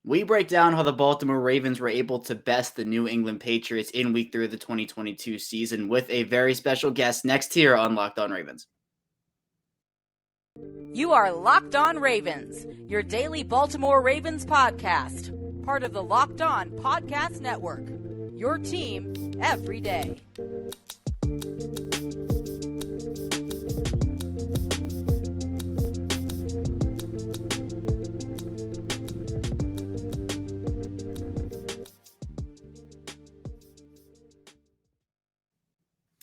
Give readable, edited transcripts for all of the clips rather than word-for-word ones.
We break down how the Baltimore Ravens were able to best the New England Patriots in Week 3 of the 2022 season with a very special guest next here on Locked On Ravens. You are Locked On Ravens, your daily Baltimore Ravens podcast, part of the Locked On Podcast Network, your team every day.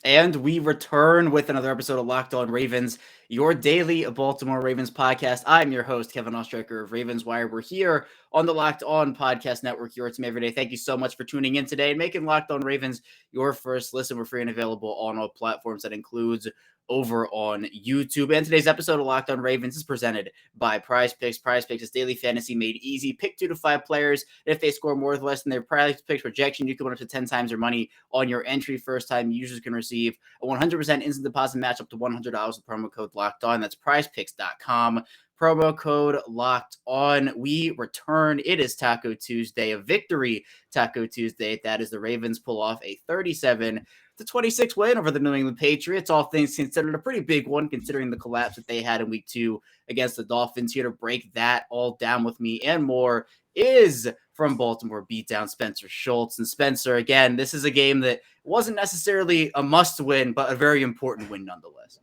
And we return with another episode of Locked On Ravens, your daily Baltimore Ravens podcast. I'm your host, Kevin Ostreicher of Ravens Wire. We're here on the Locked On Podcast Network, your team every day. Thank you so much for tuning in today and making Locked On Ravens your first listen. We're free and available on all platforms. That includes over on YouTube. And today's episode of Locked On Ravens is presented by PrizePicks. PrizePicks is daily fantasy made easy. Pick 2 to 5 players. If they score more or less than their PrizePicks projection, you can win up to 10 times your money on your entry. First time users can receive a 100% instant deposit match up to $100 with promo code Locked On. That's PrizePicks.com. Promo code Locked On. We return. It is Taco Tuesday, a victory Taco Tuesday. That is the Ravens pull off a 37-26 win over the New England Patriots. All things considered, a pretty big one considering the collapse that they had in Week 2 against the Dolphins. Here to break that all down with me and more is from Baltimore Beatdown, Spencer Schultz. And Spencer, again, this is a game that wasn't necessarily a must win, but a very important win nonetheless.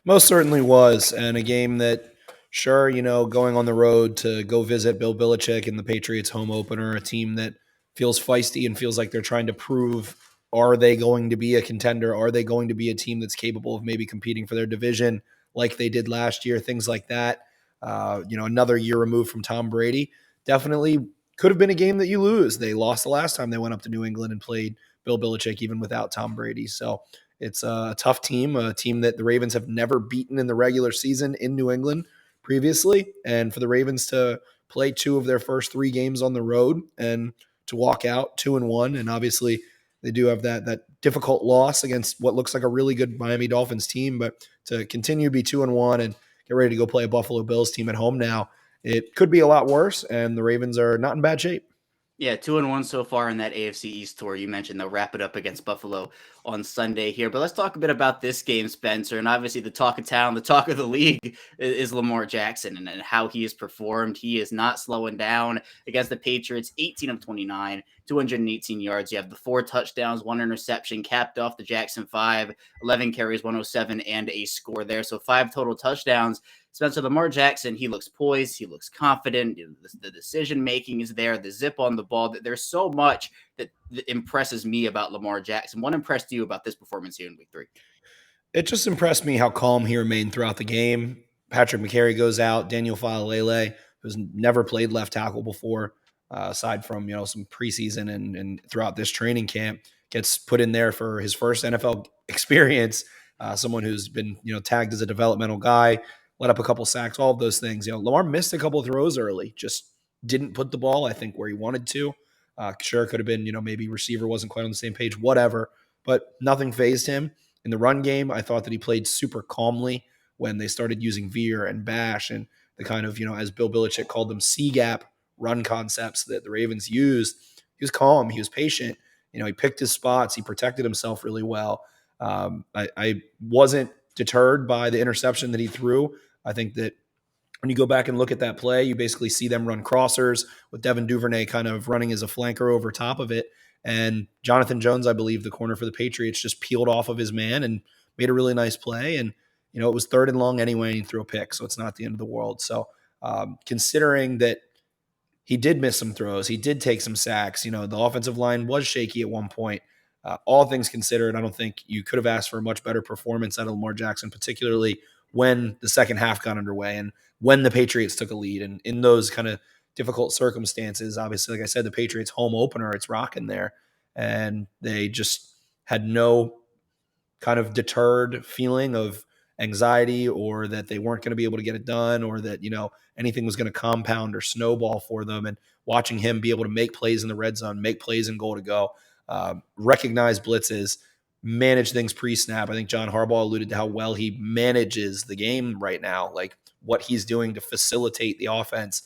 Most certainly was. And a game that, sure, going on the road to go visit Bill Belichick in the Patriots home opener, a team that feels feisty and feels like they're trying to prove, are they going to be a contender? Are they going to be a team that's capable of maybe competing for their division like they did last year? Things like that. Another year removed from Tom Brady. Definitely could have been a game that you lose. They lost the last time they went up to New England and played Bill Belichick even without Tom Brady. So it's a tough team, a team that the Ravens have never beaten in the regular season in New England previously. And for the Ravens to play 2 of their first 3 games on the road and to walk out 2-1. And obviously they do have that difficult loss against what looks like a really good Miami Dolphins team, but to continue to be 2-1 and get ready to go play a Buffalo Bills team at home now, it could be a lot worse, and the Ravens are not in bad shape. Yeah, 2-1 so far in that AFC East tour. You mentioned they'll wrap it up against Buffalo on Sunday here. But let's talk a bit about this game, Spencer. And obviously the talk of town, the talk of the league is Lamar Jackson and how he has performed. He is not slowing down against the Patriots, 18 of 29, 218 yards. You have the 4 touchdowns, 1 interception, capped off the Jackson 5, 11 carries, 107, and a score there. So 5 total touchdowns. Spencer, Lamar Jackson, he looks poised. He looks confident. The decision-making is there. The zip on the ball. There's so much that impresses me about Lamar Jackson. What impressed you about this performance here in Week 3? It just impressed me how calm he remained throughout the game. Patrick McCary goes out. Daniel Faalele, who's never played left tackle before, aside from some preseason and throughout this training camp, gets put in there for his first NFL experience. Someone who's been tagged as a developmental guy. Let up a couple sacks, all of those things. Lamar missed a couple of throws early, just didn't put the ball, I think, where he wanted to. Sure, it could have been, maybe receiver wasn't quite on the same page, whatever, but nothing fazed him. In the run game, I thought that he played super calmly when they started using veer and bash and the kind of, as Bill Belichick called them, C-gap run concepts that the Ravens used. He was calm. He was patient. He picked his spots. He protected himself really well. I wasn't deterred by the interception that he threw. I think that when you go back and look at that play, you basically see them run crossers with Devin Duvernay kind of running as a flanker over top of it. And Jonathan Jones, I believe, the corner for the Patriots, just peeled off of his man and made a really nice play. And, it was 3rd and long anyway, and he threw a pick, so it's not the end of the world. So considering that he did miss some throws, he did take some sacks, the offensive line was shaky at one point. All things considered, I don't think you could have asked for a much better performance out of Lamar Jackson, particularly when the second half got underway and when the Patriots took a lead. And in those kind of difficult circumstances, obviously, like I said, the Patriots home opener, it's rocking there. And they just had no kind of deterred feeling of anxiety or that they weren't going to be able to get it done or that, anything was going to compound or snowball for them. And watching him be able to make plays in the red zone, make plays in goal to go, recognize blitzes, manage things pre-snap. I think John Harbaugh alluded to how well he manages the game right now, like what he's doing to facilitate the offense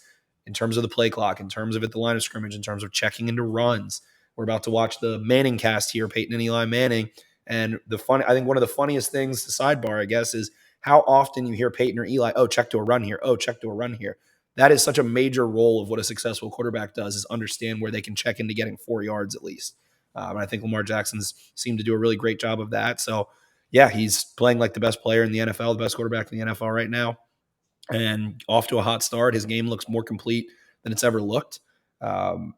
in terms of the play clock, in terms of at the line of scrimmage, in terms of checking into runs. We're about to watch the Manning cast here, Peyton and Eli Manning. And I think one of the funniest things, the sidebar, I guess, is how often you hear Peyton or Eli, oh, check to a run here. Oh, check to a run here. That is such a major role of what a successful quarterback does, is understand where they can check into getting 4 yards at least. And I think Lamar Jackson's seemed to do a really great job of that. So, yeah, he's playing like the best player in the NFL, the best quarterback in the NFL right now, and off to a hot start. His game looks more complete than it's ever looked.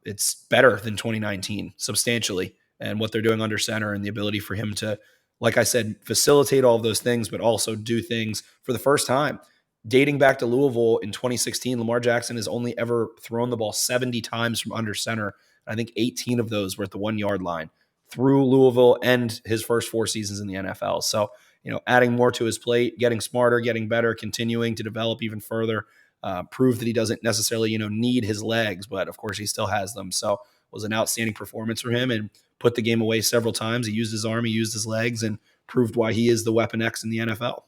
It's better than 2019 substantially, and what they're doing under center and the ability for him to, like I said, facilitate all of those things, but also do things for the first time. Dating back to Louisville in 2016, Lamar Jackson has only ever thrown the ball 70 times from under center. I think 18 of those were at the 1 yard line through Louisville and his first 4 seasons in the NFL. So, adding more to his plate, getting smarter, getting better, continuing to develop even further, prove that he doesn't necessarily, need his legs, but of course he still has them. So it was an outstanding performance for him and put the game away several times. He used his arm, he used his legs, and proved why he is the Weapon X in the NFL.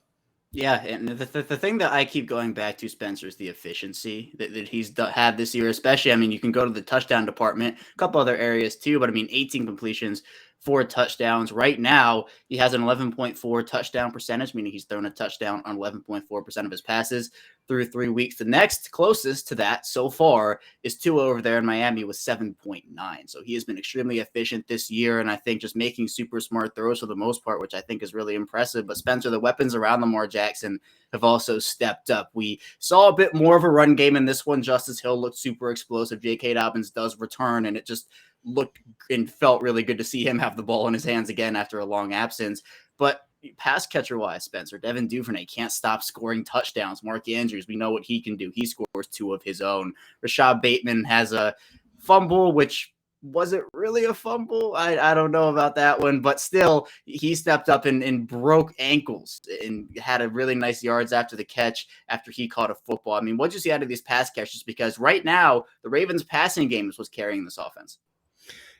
Yeah, and the thing that I keep going back to, Spencer, is the efficiency that he's had this year, especially. I mean, you can go to the touchdown department, a couple other areas too, but I mean, 18 completions, 4 touchdowns. Right now, he has an 11.4 touchdown percentage, meaning he's thrown a touchdown on 11.4% of his passes through 3 weeks. The next closest to that so far is Tua over there in Miami with 7.9. So he has been extremely efficient this year, and I think just making super smart throws for the most part, which I think is really impressive. But Spencer, the weapons around Lamar Jackson have also stepped up. We saw a bit more of a run game in this one. Justice Hill looked super explosive. J.K. Dobbins does return, and it just looked and felt really good to see him have the ball in his hands again after a long absence. But pass catcher wise, Spencer, Devin Duvernay can't stop scoring touchdowns. Mark Andrews, we know what he can do. He scores 2 of his own. Rashad Bateman has a fumble, which wasn't really a fumble. I don't know about that one, but still he stepped up and broke ankles and had a really nice yards after the catch after he caught a football. I mean, what'd you see out of these pass catches? Because right now the Ravens passing game is what's carrying this offense.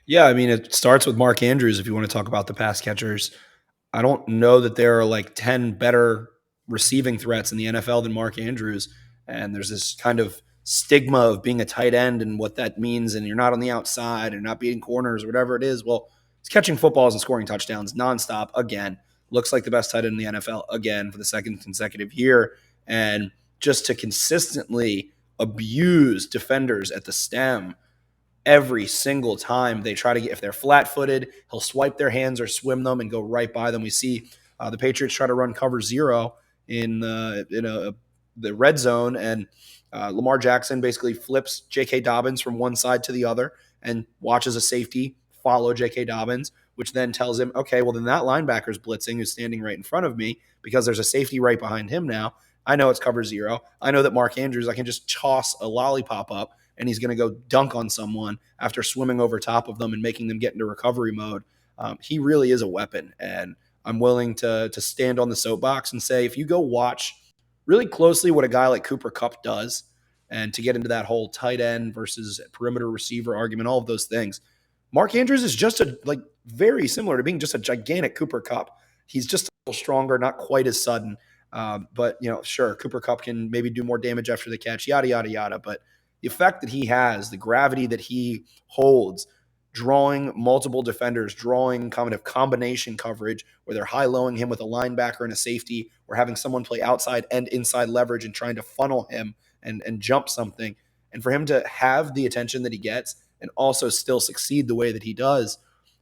Yeah, I mean, it starts with Mark Andrews if you want to talk about the pass catchers. I don't know that there are like 10 better receiving threats in the NFL than Mark Andrews. And there's this kind of stigma of being a tight end and what that means, and you're not on the outside and not beating corners or whatever it is. Well, it's catching footballs and scoring touchdowns nonstop again. Looks like the best tight end in the NFL again for the second consecutive year. And just to consistently abuse defenders at the stem every single time they try to get, if they're flat-footed, he'll swipe their hands or swim them and go right by them. We see the Patriots try to run cover 0 in the red zone, and Lamar Jackson basically flips J.K. Dobbins from one side to the other and watches a safety follow J.K. Dobbins, which then tells him, okay, well, then that linebacker's blitzing who's standing right in front of me because there's a safety right behind him now. I know it's cover 0. I know that Mark Andrews, I can just toss a lollipop up and he's going to go dunk on someone after swimming over top of them and making them get into recovery mode. He really is a weapon, and I'm willing to stand on the soapbox and say, if you go watch really closely what a guy like Cooper Kupp does, and to get into that whole tight end versus perimeter receiver argument, all of those things, Mark Andrews is just very similar to being just a gigantic Cooper Kupp. He's just a little stronger, not quite as sudden. But, sure, Cooper Kupp can maybe do more damage after the catch, yada, yada, yada. But the effect that he has, the gravity that he holds, drawing multiple defenders, drawing kind of combination coverage where they're high-lowing him with a linebacker and a safety, or having someone play outside and inside leverage and trying to funnel him and jump something. And for him to have the attention that he gets and also still succeed the way that he does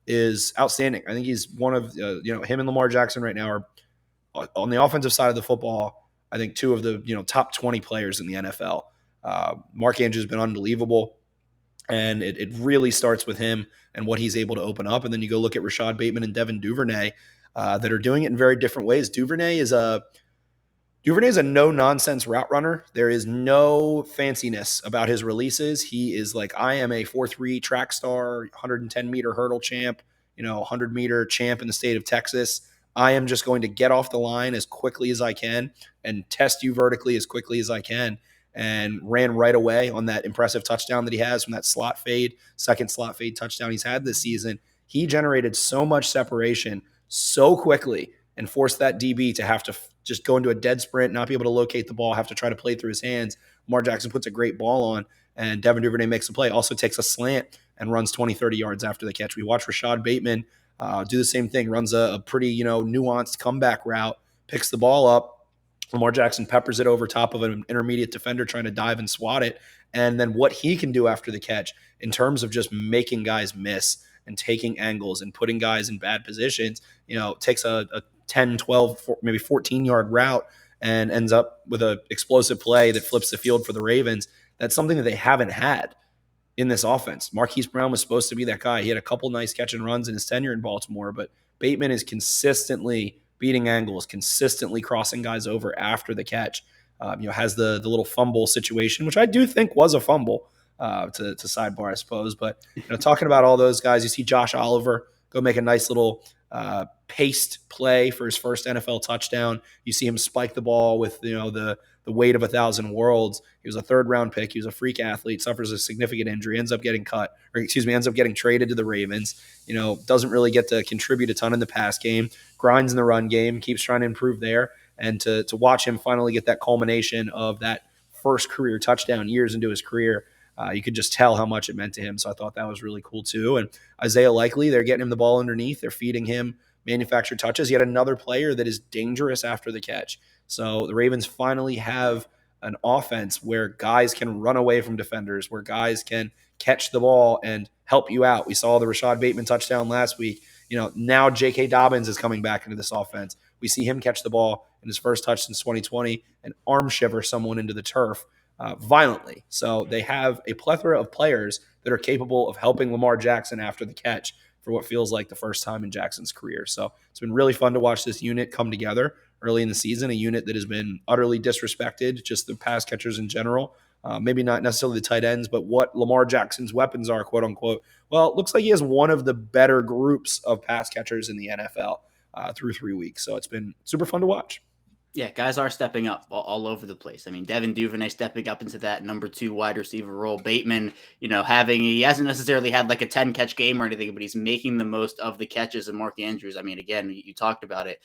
is outstanding. I think he's one of, him and Lamar Jackson right now are on the offensive side of the football, I think 2 of the, top 20 players in the NFL. Mark Andrews has been unbelievable, and it really starts with him and what he's able to open up. And then you go look at Rashad Bateman and Devin Duvernay that are doing it in very different ways. Duvernay is a no-nonsense route runner. There is no fanciness about his releases. He is like, I am a 4.3 track star, 110-meter hurdle champ, 100-meter champ in the state of Texas. I am just going to get off the line as quickly as I can and test you vertically as quickly as I can. And ran right away on that impressive touchdown that he has from that second slot fade touchdown he's had this season. He generated so much separation so quickly and forced that DB to have to just go into a dead sprint, not be able to locate the ball, have to try to play through his hands. Lamar Jackson puts a great ball on. and Devin Duvernay makes a play, also takes a slant and runs 20, 30 yards after the catch. We watch Rashad Bateman do the same thing, runs a pretty, nuanced comeback route, picks the ball up. Lamar Jackson peppers it over top of an intermediate defender trying to dive and swat it. And then what he can do after the catch in terms of just making guys miss and taking angles and putting guys in bad positions, takes a 10, 12, maybe 14-yard route and ends up with an explosive play that flips the field for the Ravens. That's something that they haven't had in this offense. Marquise Brown was supposed to be that guy. He had a couple nice catch and runs in his tenure in Baltimore, but Bateman is consistently beating angles, consistently crossing guys over after the catch. Has the little fumble situation, which I do think was a fumble to sidebar, I suppose. But talking about all those guys, you see Josh Oliver go make a nice little paced play for his first NFL touchdown. You see him spike the ball with the weight of 1,000 worlds. He was a third-round pick. He was a freak athlete, suffers a significant injury, ends up getting traded to the Ravens. Doesn't really get to contribute a ton in the pass game, grinds in the run game, keeps trying to improve there. And to watch him finally get that culmination of that first career touchdown years into his career, you could just tell how much it meant to him. So I thought that was really cool too. And Isaiah Likely, they're getting him the ball underneath. They're feeding him manufactured touches. Yet another player that is dangerous after the catch. So the Ravens finally have an offense where guys can run away from defenders, where guys can catch the ball and help you out. We saw the Rashad Bateman touchdown last week. Now J.K. Dobbins is coming back into this offense. We see him catch the ball in his first touch since 2020 and arm shiver someone into the turf violently. So they have a plethora of players that are capable of helping Lamar Jackson after the catch for what feels like the first time in Jackson's career. So it's been really fun to watch this unit come together early in the season, a unit that has been utterly disrespected, just the pass catchers in general. Maybe not necessarily the tight ends, but what Lamar Jackson's weapons are, quote unquote. Well, it looks like he has one of the better groups of pass catchers in the NFL through 3 weeks. So it's been super fun to watch. Yeah, guys are stepping up all over the place. I mean, Devin Duvernay stepping up into that number 2 wide receiver role. Bateman, he hasn't necessarily had like a 10-catch game or anything, but he's making the most of the catches. And Mark Andrews, I mean, again, you talked about it.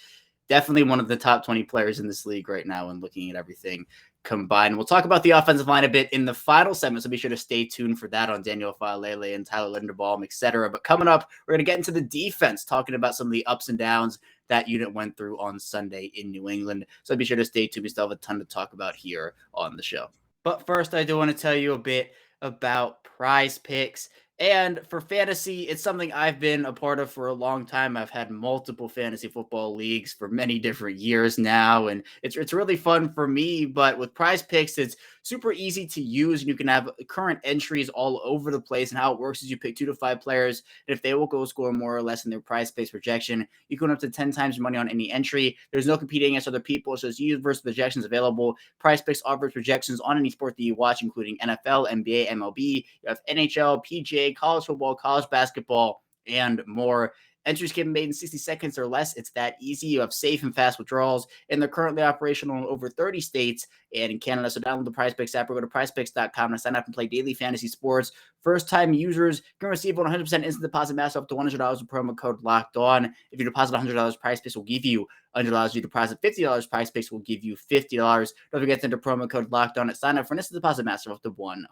Definitely one of the top 20 players in this league right now and looking at everything combined. We'll talk about the offensive line a bit in the final segment, so be sure to stay tuned for that on Daniel Falele and Tyler Linderbaum, etc. But coming up, we're going to get into the defense, talking about some of the ups and downs that unit went through on Sunday in New England. So be sure to stay tuned. We still have a ton to talk about here on the show. But first, I do want to tell you a bit about PrizePicks. And for fantasy, it's something I've been a part of for a long time. I've had multiple fantasy football leagues for many different years now, and it's really fun for me. But with PrizePicks, it's super easy to use, and you can have current entries all over the place. And how it works is you pick 2 to 5 players, and if they will go score more or less in their PrizePicks projection, you can win up to 10 times your money on any entry. There's no competing against other people, so it's universal projections available. PrizePicks offers projections on any sport that you watch, including NFL, NBA, MLB. You have NHL, PGA, college football, college basketball, and more. Entries can be made in 60 seconds or less. It's that easy. You have safe and fast withdrawals, and they're currently operational in over 30 states and in Canada. So download the PrizePicks app or go to prizepicks.com to sign up and play daily fantasy sports. First-time users can receive 100% instant deposit match up to $100 with promo code Locked On. If you deposit $100, PrizePicks will give you $100. If you deposit $50, PrizePicks will give you $50. Don't forget to enter promo code Locked On at sign up for an instant deposit match of up to $100.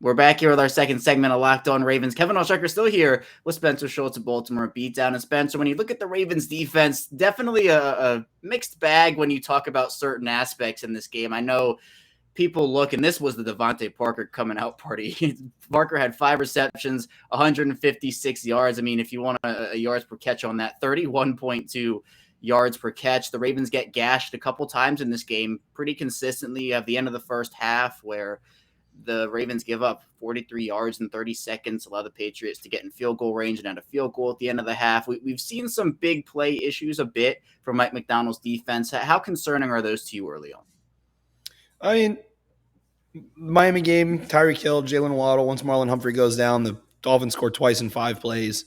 We're back here with our second segment of Locked On Ravens. Kevin Oestreicher still here with Spencer Schultz of Baltimore Beatdown. And Spencer, when you look at the Ravens defense, definitely a mixed bag when you talk about certain aspects in this game. I know people look, and this was the Devontae Parker coming out party. Parker had 5 receptions, 156 yards. I mean, if you want a yards per catch on that, 31.2 yards per catch. The Ravens get gashed a couple times in this game pretty consistently. You have the end of the first half where the Ravens give up 43 yards in 30 seconds, allow the Patriots to get in field goal range and add a field goal at the end of the half. We've seen some big play issues a bit from Mike McDonald's defense. How concerning are those to you early on? I mean, Miami game, Tyreek Hill, Jalen Waddle. Once Marlon Humphrey goes down, the Dolphins score twice in 5 plays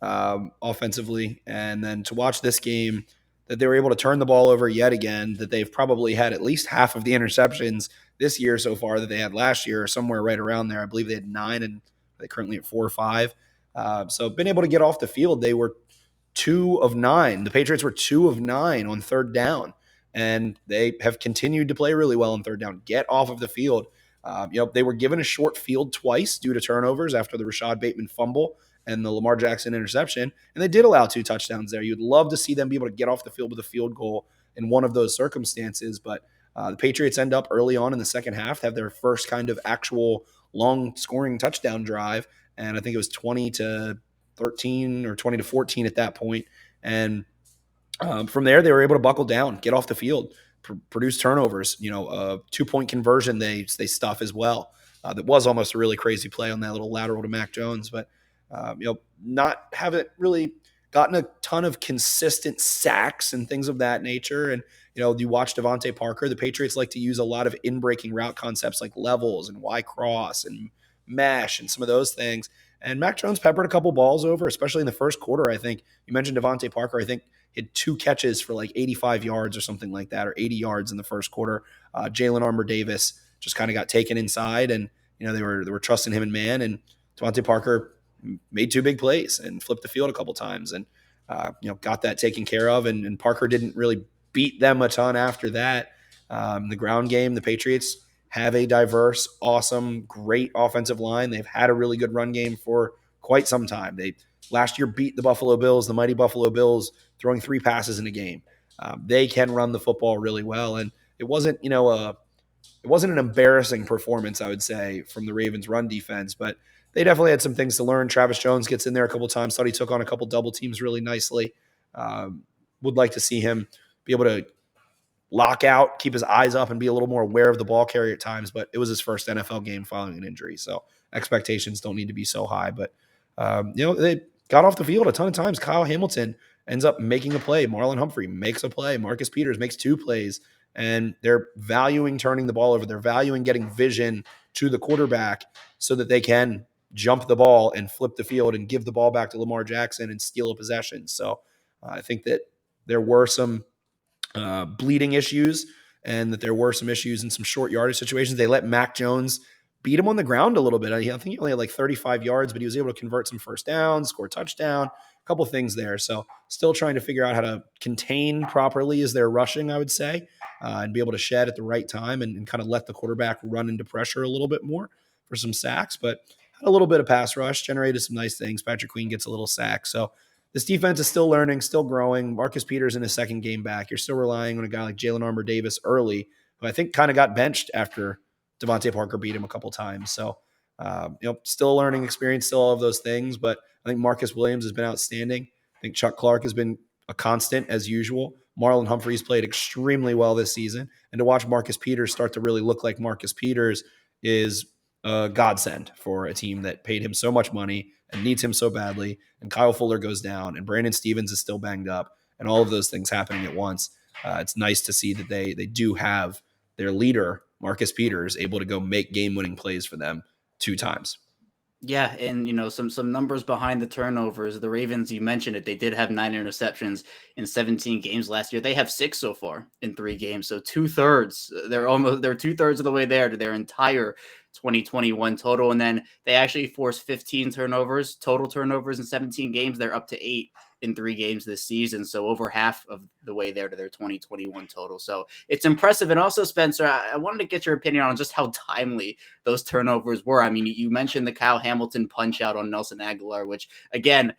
offensively. And then to watch this game, that they were able to turn the ball over yet again, that they've probably had at least half of the interceptions this year so far that they had last year, or somewhere right around there. I believe they had 9, and they're currently at 4 or 5. So been able to get off the field. They were 2 of 9. The Patriots were 2 of 9 on third down, and they have continued to play really well on third down. Get off of the field. They were given a short field twice due to turnovers after the Rashad Bateman fumble and the Lamar Jackson interception, and they did allow 2 touchdowns there. You'd love to see them be able to get off the field with a field goal in one of those circumstances, but the Patriots end up early on in the second half, have their first kind of actual long scoring touchdown drive, and I think it was 20-13 or 20-14 at that point. And from there, they were able to buckle down, get off the field, produce turnovers. 2-point conversion they stuff as well. That was almost a really crazy play on that little lateral to Mac Jones, but haven't really gotten a ton of consistent sacks and things of that nature. And you watch Devontae Parker. The Patriots like to use a lot of in-breaking route concepts like levels and Y cross and mesh and some of those things. And Mac Jones peppered a couple balls over, especially in the first quarter. I think you mentioned Devontae Parker. I think he had 2 catches for like 85 yards or something like that, or 80 yards in the first quarter. Jalen Armour-Davis just kind of got taken inside, and they were trusting him in man. And Devontae Parker made 2 big plays and flipped the field a couple times, and got that taken care of. And Parker didn't really beat them a ton after that. The ground game, the Patriots have a diverse, awesome, great offensive line. They've had a really good run game for quite some time. They last year beat the Buffalo Bills, the mighty Buffalo Bills, throwing 3 passes in a game. They can run the football really well, and it wasn't an embarrassing performance, I would say, from the Ravens' run defense, but they definitely had some things to learn. Travis Jones gets in there a couple times. Thought he took on a couple double teams really nicely. Would like to see him be able to lock out, keep his eyes up, and be a little more aware of the ball carrier at times. But it was his first NFL game following an injury, so expectations don't need to be so high. But they got off the field a ton of times. Kyle Hamilton ends up making a play. Marlon Humphrey makes a play. Marcus Peters makes 2 plays. And they're valuing turning the ball over. They're valuing getting vision to the quarterback so that they can jump the ball and flip the field and give the ball back to Lamar Jackson and steal a possession. So I think that there were some bleeding issues, and that there were some issues in some short yardage situations. They let Mac Jones beat him on the ground a little bit. I think he only had like 35 yards, but he was able to convert some first downs, score a touchdown, a couple things there. So still trying to figure out how to contain properly as they're rushing, I would say, and be able to shed at the right time and kind of let the quarterback run into pressure a little bit more for some sacks. But had a little bit of pass rush, generated some nice things. Patrick Queen gets a little sack. So this defense is still learning, still growing. Marcus Peters in his second game back. You're still relying on a guy like Jalen Armour-Davis early, who I think kind of got benched after Devontae Parker beat him a couple times. So, still a learning experience, still all of those things. But I think Marcus Williams has been outstanding. I think Chuck Clark has been a constant as usual. Marlon Humphrey's played extremely well this season. And to watch Marcus Peters start to really look like Marcus Peters is a godsend for a team that paid him so much money and needs him so badly. And Kyle Fuller goes down, and Brandon Stevens is still banged up, and all of those things happening at once. It's nice to see that they do have their leader, Marcus Peters, able to go make game-winning plays for them 2 times. Yeah, and some numbers behind the turnovers. The Ravens, you mentioned it, they did have 9 interceptions in 17 games last year. They have 6 so far in 3 games, so 2/3. They're 2/3 of the way there to their entire 2021 total. And then they actually forced 15 total turnovers in 17 games. They're up to 8 in 3 games this season. So over half of the way there to their 2021 total. So it's impressive. And also, Spencer, I wanted to get your opinion on just how timely those turnovers were. I mean, you mentioned the Kyle Hamilton punch out on Nelson Aguilar, which again,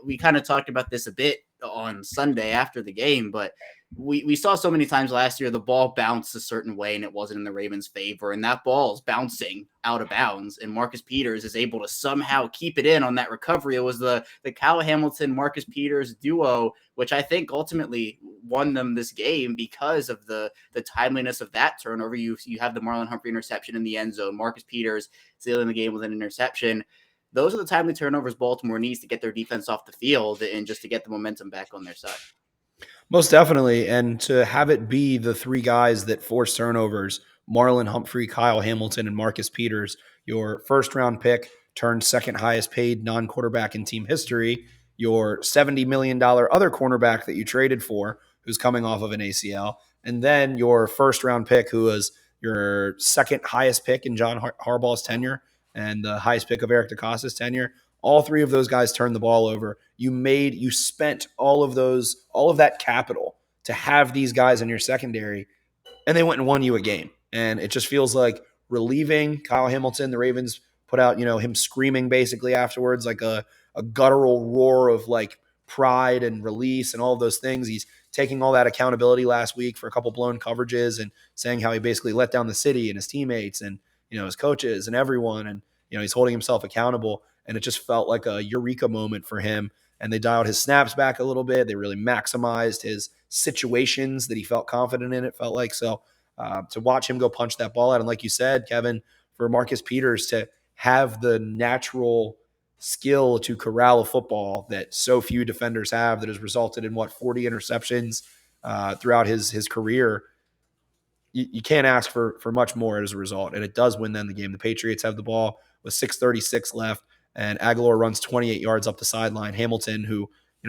we kind of talked about this a bit on Sunday after the game, but we saw so many times last year the ball bounced a certain way and it wasn't in the Ravens' favor, and that ball is bouncing out of bounds, and Marcus Peters is able to somehow keep it in on that recovery. It was the Kyle Hamilton Marcus Peters duo, which I think ultimately won them this game because of the timeliness of that turnover. You have the Marlon Humphrey interception in the end zone, Marcus Peters sealing the game with an interception. Those are the timely turnovers Baltimore needs to get their defense off the field and just to get the momentum back on their side. Most definitely. And to have it be the 3 guys that force turnovers, Marlon Humphrey, Kyle Hamilton, and Marcus Peters, your first-round pick turned second highest paid non-quarterback in team history, your $70 million other cornerback that you traded for, who's coming off of an ACL, and then your first-round pick, who was your second highest pick in John Harbaugh's tenure and the highest pick of Eric DeCosta's tenure. All 3 of those guys turned the ball over. You spent all of that capital to have these guys in your secondary, and they went and won you a game. And it just feels like relieving Kyle Hamilton. The Ravens put out, him screaming basically afterwards, like a guttural roar of like pride and release and all of those things. He's taking all that accountability last week for a couple blown coverages and saying how he basically let down the city and his teammates and, his coaches and everyone. And, he's holding himself accountable. And it just felt like a eureka moment for him. And they dialed his snaps back a little bit. They really maximized his situations that he felt confident in, it felt like. So to watch him go punch that ball out. And like you said, Kevin, for Marcus Peters to have the natural skill to corral a football that so few defenders have, that has resulted in 40 interceptions throughout his career. You can't ask for much more as a result. And it does win then the game. The Patriots have the ball with 6:36 left, and Aguilar runs 28 yards up the sideline. Hamilton, who,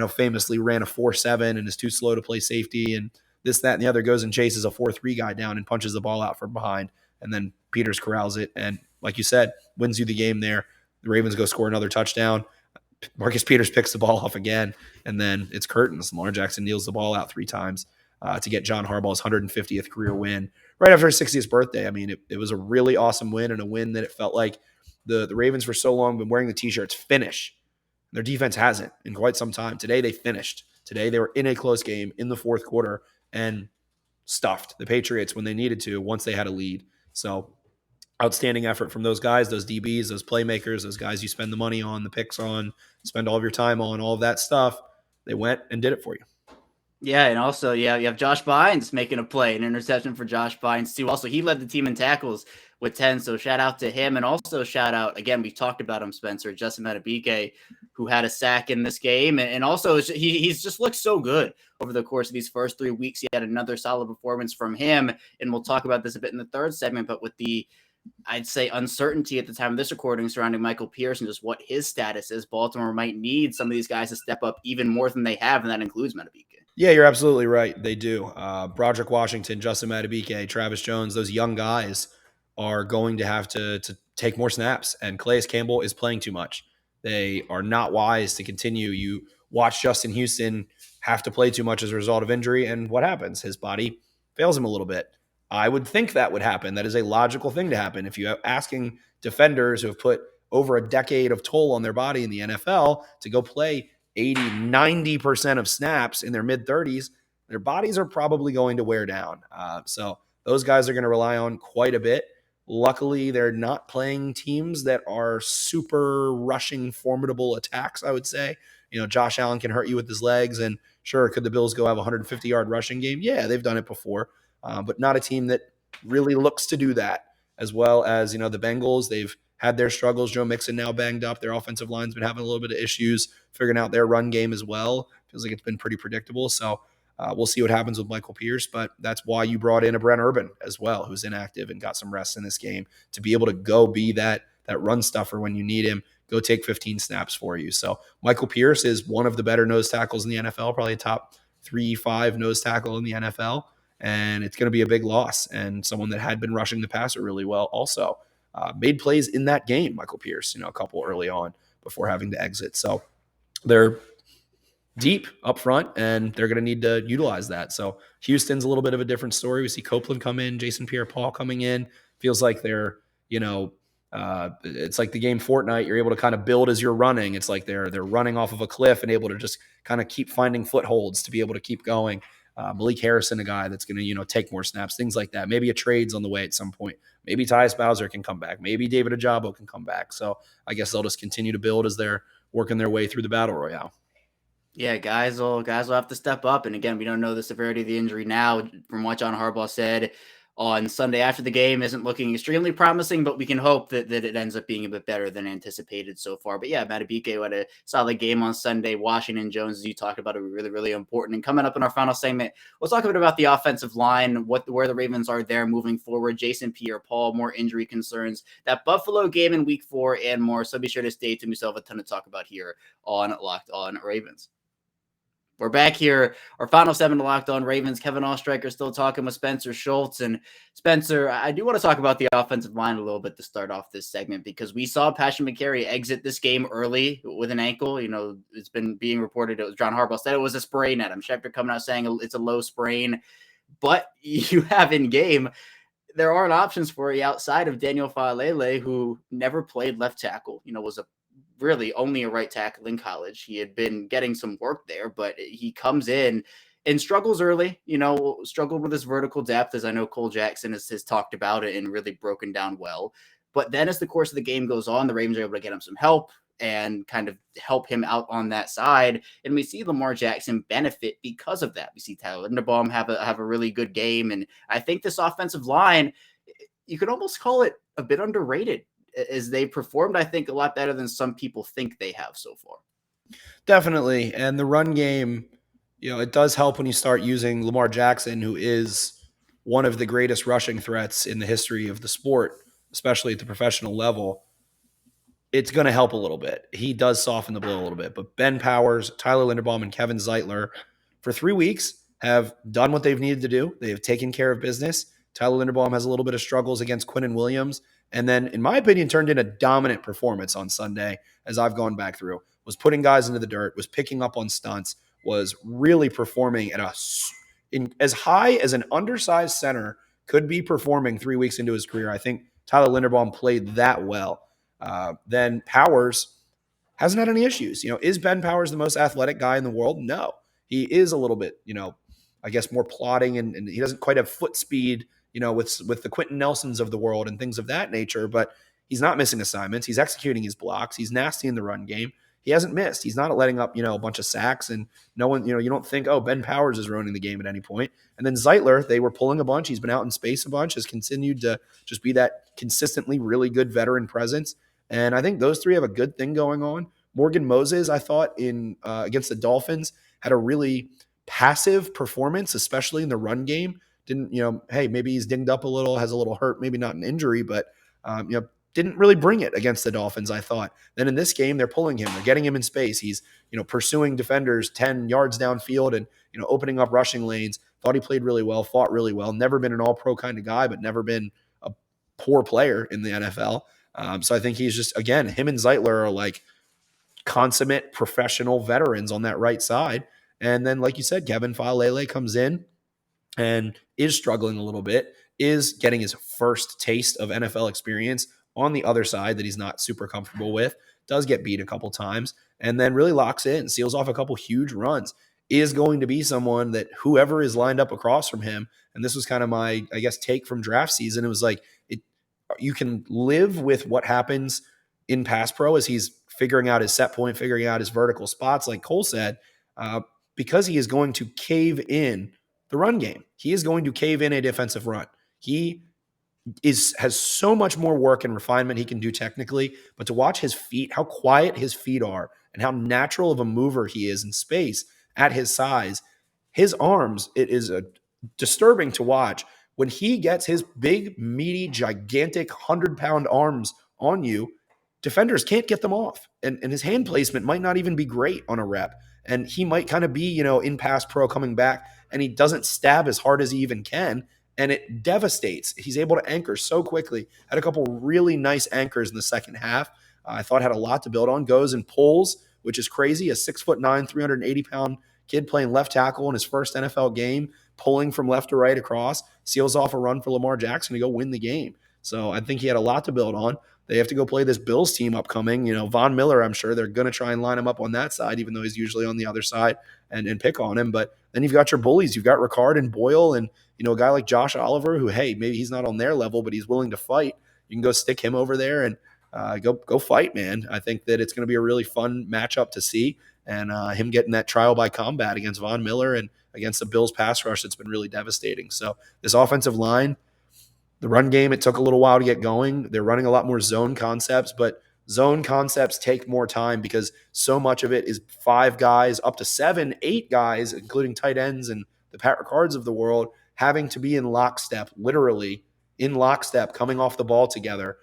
famously ran a 4.7 and is too slow to play safety, and this, that, and the other, goes and chases a 4.3 guy down and punches the ball out from behind. And then Peters corrals it. And like you said, wins you the game there. The Ravens go score another touchdown. Marcus Peters picks the ball off again, and then it's curtains. Lamar Jackson kneels the ball out 3 times to get John Harbaugh's 150th career win right after his 60th birthday. I mean, it was a really awesome win, and a win that it felt like the Ravens for so long been wearing the T-shirts finish. Their defense hasn't in quite some time. Today they finished. Today they were in a close game in the fourth quarter and stuffed the Patriots when they needed to once they had a lead. So outstanding effort from those guys, those DBs, those playmakers, those guys you spend the money on, the picks on, spend all of your time on, all of that stuff. They went and did it for you. Yeah, and also, you have Josh Bynes making a play, an interception for Josh Bynes, too. Also, he led the team in tackles with 10, so shout out to him. And also shout out, again, we talked about him, Spencer, Justin Madubuike, who had a sack in this game. And also, he's just looked so good over the course of these first 3 weeks. He had another solid performance from him, and we'll talk about this a bit in the third segment, but with the, I'd say, uncertainty at the time of this recording surrounding Michael Pierce and just what his status is, Baltimore might need some of these guys to step up even more than they have, and that includes Madubuike. Yeah, you're absolutely right. They do. Broderick Washington, Justin Madubuike, Travis Jones, those young guys are going to have to take more snaps, and Calais Campbell is playing too much. They are not wise to continue. You watch Justin Houston have to play too much as a result of injury, and what happens? His body fails him a little bit. I would think that would happen. That is a logical thing to happen. If you're asking defenders who have put over a decade of toll on their body in the NFL to go play 80, 90% of snaps in their mid-30s, their bodies are probably going to wear down. So those guys are going to rely on quite a bit. Luckily, they're not playing teams that are super rushing, formidable attacks, I would say. Josh Allen can hurt you with his legs, and sure, could the Bills go have a 150-yard rushing game? Yeah, they've done it before, but not a team that really looks to do that. As well as, the Bengals, they've had their struggles. Joe Mixon now banged up. Their offensive line's been having a little bit of issues figuring out their run game as well. Feels like it's been pretty predictable. So we'll see what happens with Michael Pierce, but that's why you brought in a Brent Urban as well, who's inactive and got some rest in this game, to be able to go be that run stuffer when you need him, go take 15 snaps for you. So Michael Pierce is one of the better nose tackles in the NFL, probably a top 3-5 nose tackle in the NFL. And it's going to be a big loss. And someone that had been rushing the passer really well also made plays in that game, Michael Pierce, a couple early on before having to exit. So they're deep up front, and they're going to need to utilize that. So Houston's a little bit of a different story. We see Copeland come in, Jason Pierre-Paul coming in. Feels like they're, it's like the game Fortnite. You're able to kind of build as you're running. It's like they're running off of a cliff and able to just kind of keep finding footholds to be able to keep going. Malik Harrison, a guy that's going to, take more snaps, things like that. Maybe a trade's on the way at some point. Maybe Tyus Bowser can come back. Maybe David Ajabo can come back. So I guess they'll just continue to build as they're working their way through the battle royale. Yeah, guys will have to step up. And again, we don't know the severity of the injury now. From what John Harbaugh said on Sunday after the game, isn't looking extremely promising, but we can hope that it ends up being a bit better than anticipated so far. But yeah, Madubuike had a solid game on Sunday. Washington Jones, as you talked about, are really, really important. And coming up in our final segment, we'll talk a bit about the offensive line, where the Ravens are there moving forward. Jason Pierre-Paul, more injury concerns, that Buffalo game in Week 4, and more. So be sure to stay tuned. We still have a ton to talk about here on Locked On Ravens. We're back here. Our final 7 to Locked On Ravens. Kevin Oestreicher still talking with Spencer Schultz. And Spencer, I do want to talk about the offensive line a little bit to start off this segment, because we saw Patrick McCary exit this game early with an ankle. It's been being reported. It was John Harbaugh said it was a sprain. Adam Schefter coming out saying it's a low sprain. But you have in game there aren't options for you outside of Daniel Falele, who never played left tackle, was really only a right tackle in college. He had been getting some work there, but he comes in and struggles early, struggled with his vertical depth, as I know Cole Jackson has talked about it and really broken down well. But then as the course of the game goes on, the Ravens are able to get him some help and kind of help him out on that side. And we see Lamar Jackson benefit because of that. We see Tyler Linderbaum have a really good game. And I think this offensive line, you could almost call it a bit underrated, as they performed, I think, a lot better than some people think they have so far. Definitely. And the run game, it does help when you start using Lamar Jackson, who is one of the greatest rushing threats in the history of the sport, especially at the professional level. It's going to help a little bit. He does soften the blow a little bit. But Ben Powers, Tyler Linderbaum, and Kevin Zeitler, for 3 weeks, have done what they've needed to do. They have taken care of business. Tyler Linderbaum has a little bit of struggles against Quinnen Williams. And then, in my opinion, turned in a dominant performance on Sunday, as I've gone back through. Was putting guys into the dirt, was picking up on stunts, was really performing at as high as an undersized center could be performing 3 weeks into his career. I think Tyler Linderbaum played that well. Then Powers hasn't had any issues. Is Ben Powers the most athletic guy in the world? No. He is a little bit, I guess more plodding, and he doesn't quite have foot speed, with the Quentin Nelsons of the world and things of that nature, but he's not missing assignments. He's executing his blocks. He's nasty in the run game. He hasn't missed. He's not letting up, a bunch of sacks, and no one, you don't think, oh, Ben Powers is ruining the game at any point. And then Zeitler, they were pulling a bunch. He's been out in space a bunch, has continued to just be that consistently really good veteran presence. And I think those three have a good thing going on. Morgan Moses, I thought, in against the Dolphins, had a really passive performance, especially in the run game. Didn't, hey, maybe he's dinged up a little, has a little hurt, maybe not an injury, but, didn't really bring it against the Dolphins, I thought. Then in this game, they're pulling him. They're getting him in space. He's, pursuing defenders 10 yards downfield and, opening up rushing lanes. Thought he played really well, fought really well. Never been an all-pro kind of guy, but never been a poor player in the NFL. So I think he's just, again, him and Zeitler are like consummate professional veterans on that right side. And then, like you said, Kevin Falele comes in and is struggling a little bit, is getting his first taste of NFL experience on the other side that he's not super comfortable with, does get beat a couple times, and then really locks in, seals off a couple huge runs, is going to be someone that whoever is lined up across from him, and this was kind of my, I guess, take from draft season, it was like, you can live with what happens in pass pro as he's figuring out his set point, figuring out his vertical spots, like Cole said, because he is going to cave in the run game. He is going to cave in a defensive run. He has so much more work and refinement he can do technically, but to watch his feet, how quiet his feet are, and how natural of a mover he is in space at his size, his arms, it is disturbing to watch. When he gets his big, meaty, gigantic 100-pound arms on you, defenders can't get them off. And his hand placement might not even be great on a rep. And he might kind of be, in pass pro coming back, and he doesn't stab as hard as he even can. And it devastates. He's able to anchor so quickly. Had a couple really nice anchors in the second half. I thought had a lot to build on. Goes and pulls, which is crazy. A 6'9", 380-pound kid playing left tackle in his first NFL game, pulling from left to right across, seals off a run for Lamar Jackson to go win the game. So I think he had a lot to build on. They have to go play this Bills team upcoming. Von Miller, I'm sure they're going to try and line him up on that side, even though he's usually on the other side and pick on him. But then you've got your bullies. You've got Ricard and Boyle and, a guy like Josh Oliver who, hey, maybe he's not on their level, but he's willing to fight. You can go stick him over there and go fight, man. I think that it's going to be a really fun matchup to see. And him getting that trial by combat against Von Miller and against the Bills pass rush, that's been really devastating. So this offensive line, the run game, it took a little while to get going. They're running a lot more zone concepts, but zone concepts take more time because so much of it is 5 guys, up to 7, 8 guys, including tight ends and the Pat Ricards of the world, having to be in lockstep, literally in lockstep, coming off the ball together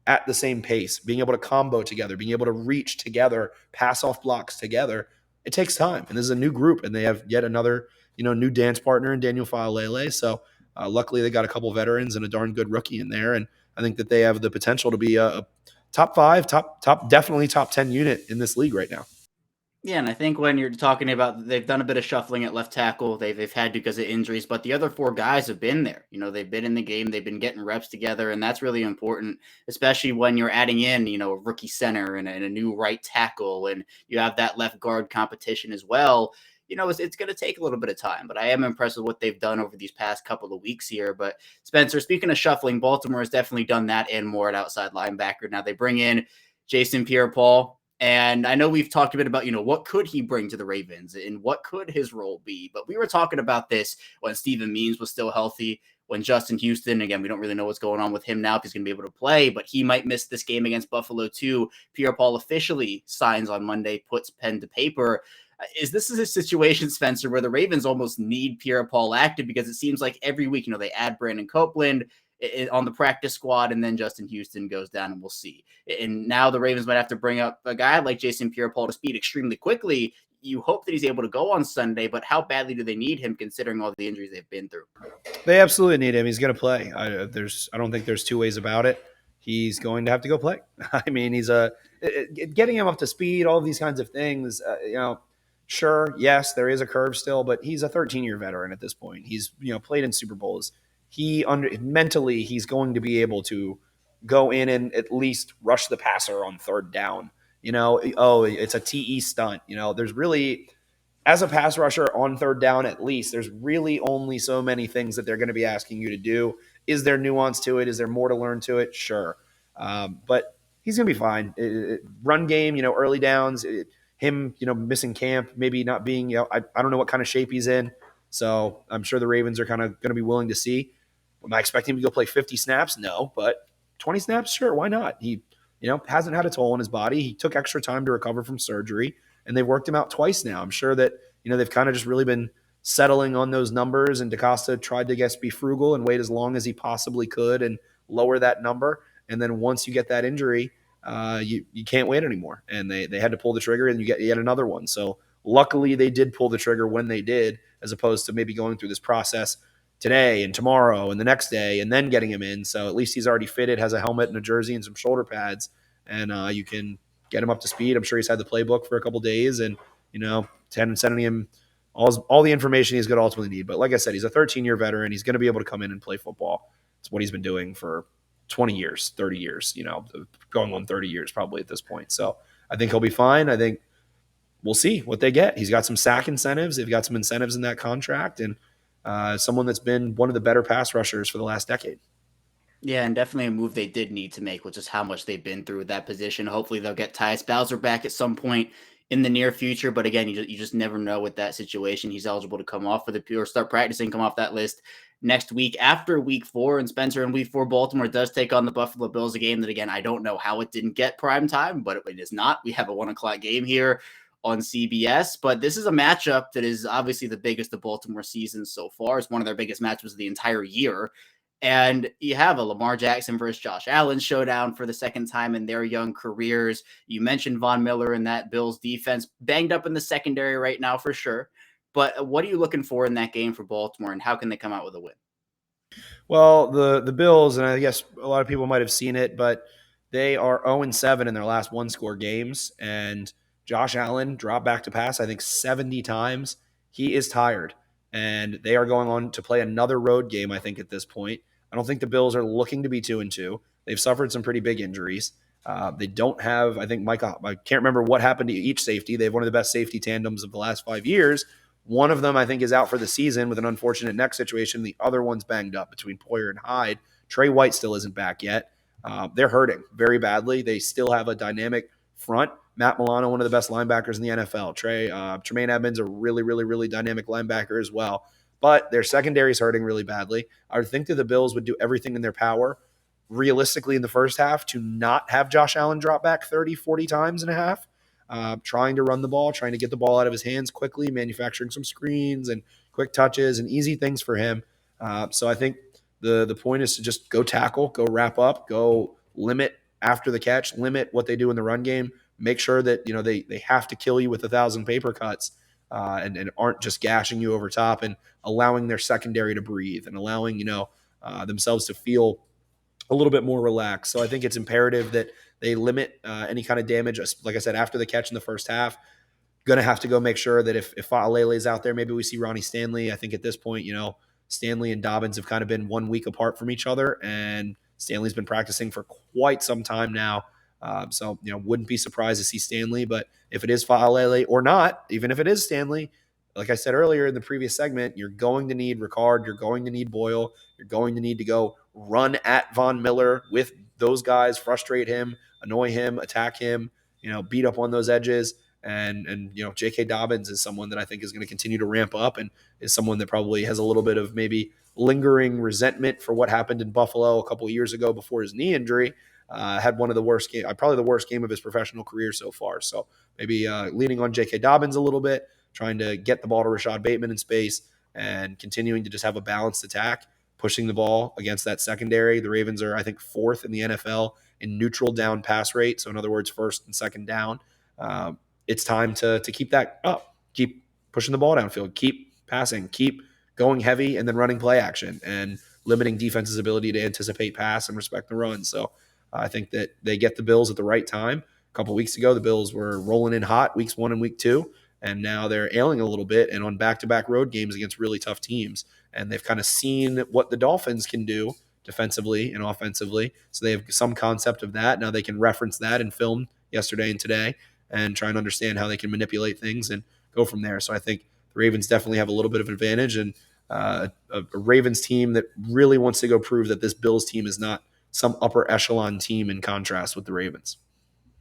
at the same pace, being able to combo together, being able to reach together, pass off blocks together. It takes time. And this is a new group, and they have yet another, new dance partner in Daniel Falele. So luckily they got a couple veterans and a darn good rookie in there. And I think that they have the potential to be a top 5, definitely top 10 unit in this league right now. Yeah, and I think when you're talking about they've done a bit of shuffling at left tackle, they've had to because of injuries, but the other four guys have been there. They've been in the game, they've been getting reps together, and that's really important, especially when you're adding in, a rookie center and a new right tackle, and you have that left guard competition as well. It's going to take a little bit of time, but I am impressed with what they've done over these past couple of weeks here. But Spencer, speaking of shuffling, Baltimore has definitely done that and more at outside linebacker. Now they bring in Jason Pierre-Paul. And I know we've talked a bit about, what could he bring to the Ravens and what could his role be? But we were talking about this when Steven Means was still healthy, when Justin Houston, again, we don't really know what's going on with him now if he's going to be able to play, but he might miss this game against Buffalo too. Pierre-Paul officially signs on Monday, puts pen to paper. Is this a situation, Spencer, where the Ravens almost need Pierre-Paul active because it seems like every week, they add Brandon Copeland on the practice squad, and then Justin Houston goes down, and we'll see. And now the Ravens might have to bring up a guy like Jason Pierre-Paul to speed extremely quickly. You hope that he's able to go on Sunday, but how badly do they need him considering all the injuries they've been through? They absolutely need him. He's going to play. I don't think there's two ways about it. He's going to have to go play. I mean, getting him up to speed, all of these kinds of things. Sure, yes, there is a curve still, but he's a 13-year veteran at this point. He's played in Super Bowls. Mentally, he's going to be able to go in and at least rush the passer on third down. It's a TE stunt. There's really, as a pass rusher on third down, at least, there's really only so many things that they're going to be asking you to do. Is there nuance to it? Is there more to learn to it? Sure. But he's going to be fine. Run game, early downs, him, missing camp, maybe not being, I don't know what kind of shape he's in. So I'm sure the Ravens are kind of going to be willing to see. Am I expecting him to go play 50 snaps? No, but 20 snaps? Sure, why not? He, hasn't had a toll on his body. He took extra time to recover from surgery, and they've worked him out twice now. I'm sure that, they've kind of just really been settling on those numbers, and DaCosta tried to, be frugal and wait as long as he possibly could and lower that number. And then once you get that injury, you can't wait anymore. And they had to pull the trigger, and you get yet another one. So luckily they did pull the trigger when they did, as opposed to maybe going through this process today and tomorrow and the next day and then getting him in. So at least he's already fitted, has a helmet and a jersey and some shoulder pads, and you can get him up to speed. I'm sure he's had the playbook for a couple days, and sending him all the information he's going to ultimately need. But like I said, he's a 13-year veteran. He's going to be able to come in and play football. It's what he's been doing for 20 years, 30 years, going on 30 years probably at this point. So I think he'll be fine. I think we'll see what they get. He's got some sack incentives. They've got some incentives in that contract, and someone that's been one of the better pass rushers for the last decade. Yeah, and definitely a move they did need to make, which is how much they've been through with that position. Hopefully they'll get Tyus Bowser back at some point in the near future. But again, you just never know with that situation. He's eligible to come off for or start practicing, come off that list next week after week 4. And Spencer, in week 4, Baltimore does take on the Buffalo Bills, a game that, again, I don't know how it didn't get prime time, but it is not. We have a 1:00 game here on CBS, but this is a matchup that is obviously the biggest of Baltimore season so far. It's one of their biggest matchups of the entire year. And you have a Lamar Jackson versus Josh Allen showdown for the second time in their young careers. You mentioned Von Miller and that Bills defense, banged up in the secondary right now for sure. But what are you looking for in that game for Baltimore, and how can they come out with a win? Well, the Bills, and I guess a lot of people might have seen it, but they are 0-7 in their last one-score games, and Josh Allen dropped back to pass, I think, 70 times. He is tired, and they are going on to play another road game, I think, at this point. I don't think the Bills are looking to be 2-2. They've suffered some pretty big injuries. They don't have, I think, I can't remember what happened to each safety. They have one of the best safety tandems of the last 5 years. One of them, I think, is out for the season with an unfortunate neck situation. The other one's banged up between Poyer and Hyde. Trey White still isn't back yet. They're hurting very badly. They still have a dynamic front. Matt Milano, one of the best linebackers in the NFL. Tremaine Edmonds, a really, really, really dynamic linebacker as well. But their secondary is hurting really badly. I would think that the Bills would do everything in their power, realistically, in the first half to not have Josh Allen drop back 30, 40 times in a half. Trying to run the ball, trying to get the ball out of his hands quickly, manufacturing some screens and quick touches and easy things for him. So I think the point is to just go tackle, go wrap up, go limit after the catch, limit what they do in the run game, make sure that they have to kill you with 1,000 paper cuts and aren't just gashing you over top, and allowing their secondary to breathe and allowing themselves to feel a little bit more relaxed. So I think it's imperative that they limit any kind of damage, like I said, after the catch in the first half. going to have to go make sure that if Faalele is out there, maybe we see Ronnie Stanley. I think at this point, Stanley and Dobbins have kind of been 1 week apart from each other, and Stanley's been practicing for quite some time now. So, wouldn't be surprised to see Stanley, but if it is Faalele or not, even if it is Stanley, like I said earlier in the previous segment, you're going to need Ricard, you're going to need Boyle, you're going to need to go run at Von Miller with those guys, frustrate him, annoy him, attack him, beat up on those edges. And J.K. Dobbins is someone that I think is going to continue to ramp up and is someone that probably has a little bit of maybe lingering resentment for what happened in Buffalo a couple of years ago before his knee injury. Had one of the worst game, probably the worst game of his professional career so far. So maybe leaning on J.K. Dobbins a little bit, trying to get the ball to Rashad Bateman in space and continuing to just have a balanced attack, pushing the ball against that secondary. The Ravens are, I think, 4th in the NFL in neutral down pass rate. So in other words, 1st and 2nd down. It's time to keep that up, keep pushing the ball downfield, keep passing, keep going heavy and then running play action and limiting defense's ability to anticipate pass and respect the run. So I think that they get the Bills at the right time. A couple weeks ago, the Bills were rolling in hot weeks 1 and week 2, and now they're ailing a little bit and on back-to-back road games against really tough teams. And they've kind of seen what the Dolphins can do defensively and offensively. So they have some concept of that. Now they can reference that in film yesterday and today and try and understand how they can manipulate things and go from there. So I think the Ravens definitely have a little bit of advantage, and a Ravens team that really wants to go prove that this Bills team is not some upper echelon team in contrast with the Ravens.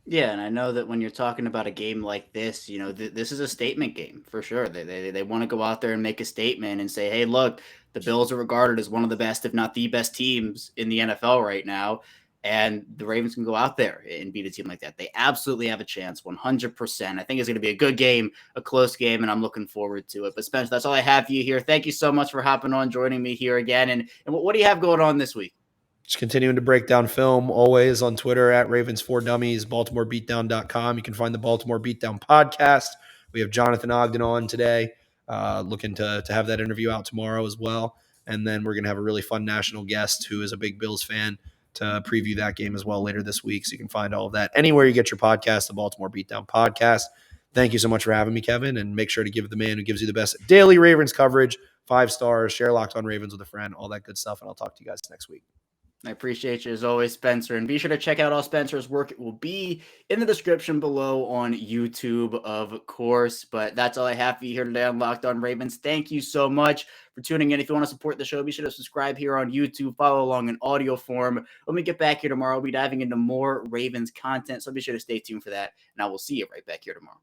Yeah, and I know that when you're talking about a game like this, this is a statement game for sure. They want to go out there and make a statement and say, hey, look, the Bills are regarded as one of the best, if not the best teams in the NFL right now. And the Ravens can go out there and beat a team like that. They absolutely have a chance, 100%. I think it's going to be a good game, a close game, and I'm looking forward to it. But Spencer, that's all I have for you here. Thank you so much for hopping on, joining me here again. And what do you have going on this week? Just continuing to break down film, always on Twitter at Ravens4Dummies, BaltimoreBeatdown.com. You can find the Baltimore Beatdown podcast. We have Jonathan Ogden on today, looking to have that interview out tomorrow as well. And then we're going to have a really fun national guest who is a big Bills fan to preview that game as well later this week. So you can find all of that anywhere you get your podcast, the Baltimore Beatdown podcast. Thank you so much for having me, Kevin. And make sure to give the man who gives you the best daily Ravens coverage 5 stars, share Locked On Ravens with a friend, all that good stuff. And I'll talk to you guys next week. I appreciate you as always, Spencer. And be sure to check out all Spencer's work. It will be in the description below on YouTube, of course. But that's all I have for you here today on Locked On Ravens. Thank you so much for tuning in. If you want to support the show, be sure to subscribe here on YouTube, follow along in audio form. When we get back here tomorrow, we'll be diving into more Ravens content. So be sure to stay tuned for that. And I will see you right back here tomorrow.